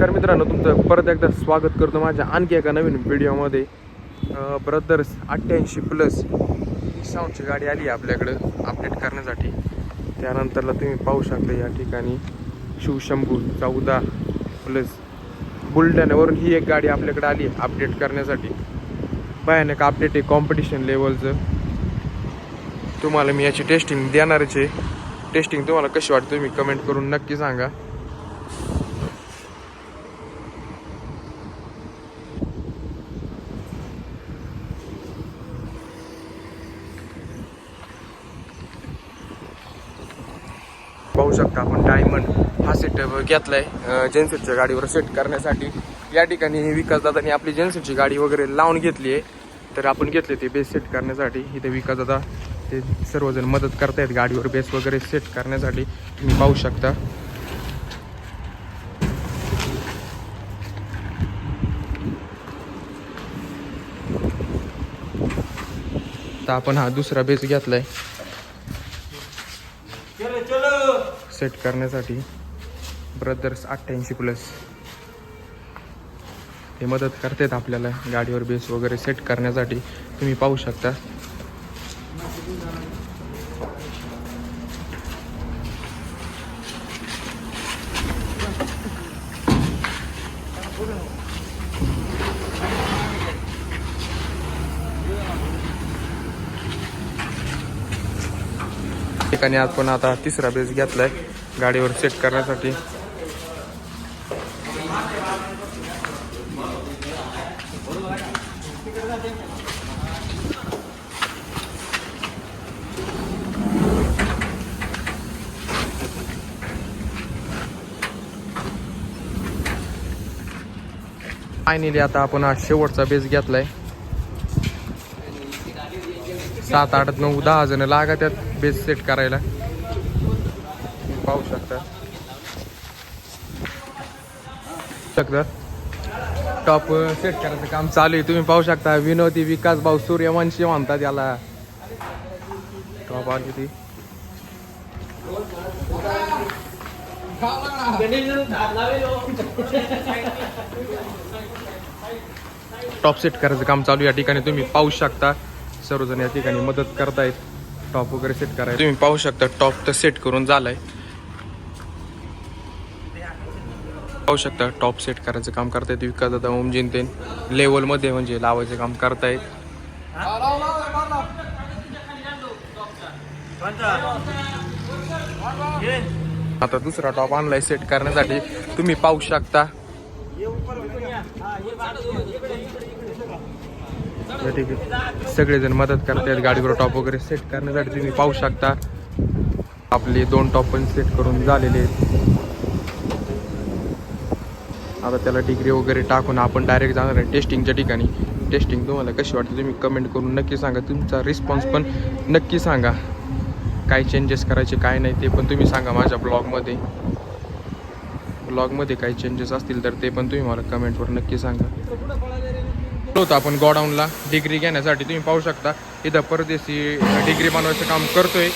तर मित्रांनो तुमचं परत एकदा स्वागत करतो माझ्या आणखी एका नवीन व्हिडिओमध्ये. ब्रदर्स 88+ ही साऊंडची गाडी आली आहे आपल्याकडं अपडेट करण्यासाठी. त्यानंतरला तुम्ही पाहू शकता या ठिकाणी शिवशंभू 14+ बुलढाण्यावरून ही एक गाडी आपल्याकडे आली आहे अपडेट करण्यासाठी. भयानक अपडेट आहे कॉम्पिटिशन लेवलचं. तुम्हाला मी याची टेस्टिंग देणारच आहे. टेस्टिंग तुम्हाला कशी वाटते तुम्ही कमेंट करून नक्की सांगा. पाहू शकता आपण डायमंड हा सेट घेतलाय जेनसेटच्या गाडीवर सेट करण्यासाठी. या ठिकाणी विकास दादानी आपली जेनसेटची गाडी वगैरे लावून घेतली आहे. तर आपण घेतले ते बेस सेट करण्यासाठी. इथे विकास दादा ते सर्वजण मदत करतायत गाडीवर बेस वगैरे सेट करण्यासाठी. तुम्ही पाहू शकता. तर आपण हा दुसरा बेस घेतलाय सेट करण्यासाठी. ब्रदर्स 88+ हे मदत करतात आपल्याला गाडीवर बेस वगैरे सेट करण्यासाठी. तुम्ही पाहू शकता. ठिकाणी आपण आता तिसरा बेस घेतलाय गाडीवर सेट करण्यासाठी. फायनली आता आपण हा शेवटचा बेस घेतलाय. 7, 8, 9, 10 जण लागत त्यात बेस सेट करायला. पाहू शकता. टॉप सेट करायचं काम चालू आहे. तुम्ही पाहू शकता. विनोदी विकास भाऊ सूर्यवंशी म्हणतात याला. टॉप आली ती. टॉप सेट करायचं काम चालू या ठिकाणी. तुम्ही पाहू शकता सर्वजण या ठिकाणी मदत करतायत टॉप वगैरे सेट करायला. तुम्ही पाहू शकता टॉप तर सेट करून झालाय. पाहू शकता टॉप सेट करायचं काम करतायत विकास दादा ओमजिंते लेवल मध्ये म्हणजे लावायचं काम करतायत. आता दुसरा टॉप आणलाय सेट करण्यासाठी. तुम्ही पाहू शकता. ठीक आहे. सगळेजण मदत करतायत गाडीवर टॉप वगैरे सेट करण्यासाठी. तुम्ही पाहू शकता आपले 2 टॉप पण सेट करून झालेले आहेत. आता त्याला डिग्री वगैरे टाकून आपण डायरेक्ट जाणार आहे टेस्टिंगच्या ठिकाणी. टेस्टिंग तुम्हाला कशी वाटते तुम्ही कमेंट करून नक्की सांगा. तुमचा रिस्पॉन्स पण नक्की सांगा. काय चेंजेस करायचे काय नाही ते पण तुम्ही सांगा. माझ्या ब्लॉगमध्ये काही चेंजेस असतील तर ते पण तुम्ही मला कमेंटवर नक्की सांगा. होतं आपण गोडाऊनला डिग्री घेण्यासाठी. तुम्ही पाहू शकता इथं परदेशी डिग्री बनवायचं काम करतोय.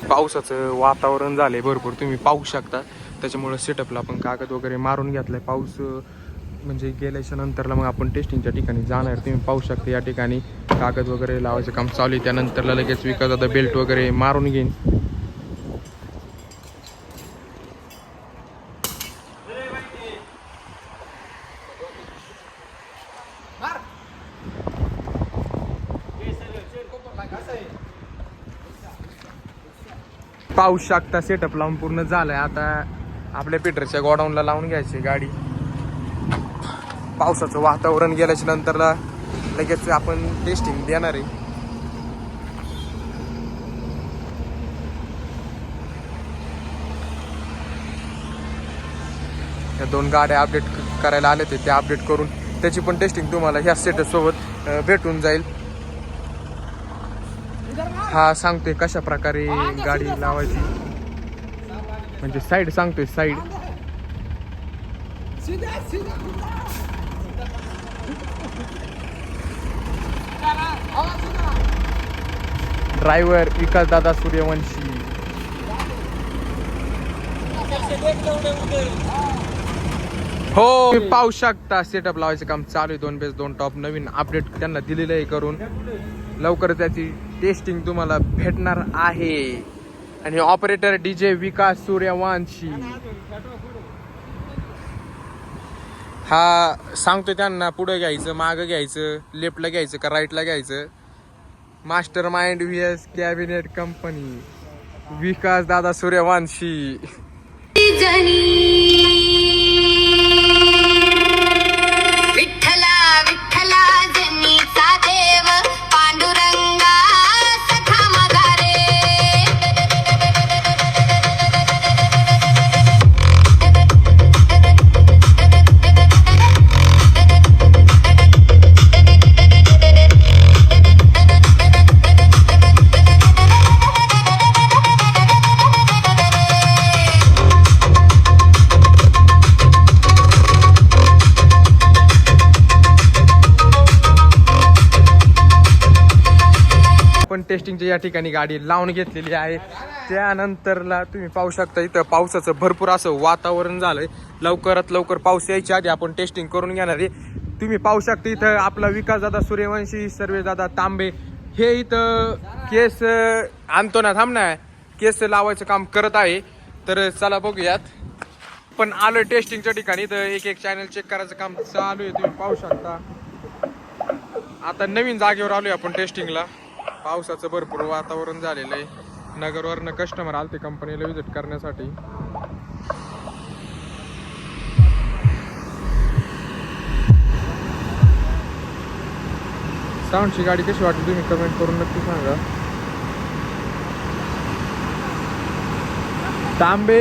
पावसाचं वातावरण झालंय भरपूर. तुम्ही पाहू शकता. त्याच्यामुळे सेटअपला आपण कागद वगैरे मारून घेतलाय. पाऊस म्हणजे गेल्याच्या नंतरला मग आपण टेस्टिंगच्या ठिकाणी जाणार. तुम्ही पाहू शकता या ठिकाणी कागद वगैरे लावायचं काम चालू आहे. त्यानंतरला लगेच विकास आता बेल्ट वगैरे मारून घेईन. पाहू शकता सेटअप लावून पूर्ण झालंय. आता आपल्या पेट्रोलच्या गोडाऊनला लावून घ्यायची गाडी. पावसाचं वातावरण गेल्याच्या नंतरला लगेच आपण टेस्टिंग देणार आहे. त्या 2 गाड्या अपडेट करायला आले ते अपडेट करून त्याची पण टेस्टिंग तुम्हाला ह्या सेटअप सोबत भेटून जाईल. हा सांगतोय कशा प्रकारे गाडी लावायची, म्हणजे साईड सांगतोय साईड. ड्रायव्हर विकास दादा सूर्यवंशी. हो पाहू शकता सेटअप लावायचं काम चालू आहे. 2 बेस 2 टॉप नवीन अपडेट त्यांना दिलेलं आहे करून. लवकर त्याची टेस्टिंग तुम्हाला भेटणार आहे. आणि ऑपरेटर DJ विकास सूर्यवंशी. हा सांगतो त्यांना पुढे घ्यायचं, मागं घ्यायचं, लेफ्टला घ्यायचं का राईटला घ्यायचं. Master mind VS cabinet company Vikas Dada Suryavanshi. विठ्ठला विठ्ठला जनीचा देव पांडुरंगा सखा मगारे. पण टेस्टिंगच्या या ठिकाणी गाडी लावून घेतलेली आहे. त्यानंतरला तुम्ही पाहू शकता इथं पावसाचं भरपूर असं वातावरण झालंय. लवकरात लवकर पाऊस यायच्या आधी आपण टेस्टिंग करून घेणार आहे. तुम्ही पाहू शकता इथं आपला विकास दादा सूर्यवंशी, सर्वे दादा तांबे हे इथं केस आणतो ना, थांब ना, केस लावायचं काम करत आहे. तर चला बघूयात. पण आलोय टेस्टिंगच्या ठिकाणी. तर एक एक चॅनल चेक करायचं काम चालू आहे. तुम्ही पाहू शकता आता नवीन जागेवर आलोय आपण टेस्टिंगला. पावसाचं भरपूर वातावरण झालेलं आहे. नगरवरनं कस्टमर आलते कंपनीला विजिट करण्यासाठी. साऊंडची गाडी कशी वाटली तुम्ही कमेंट करून नक्की सांगा. तांबे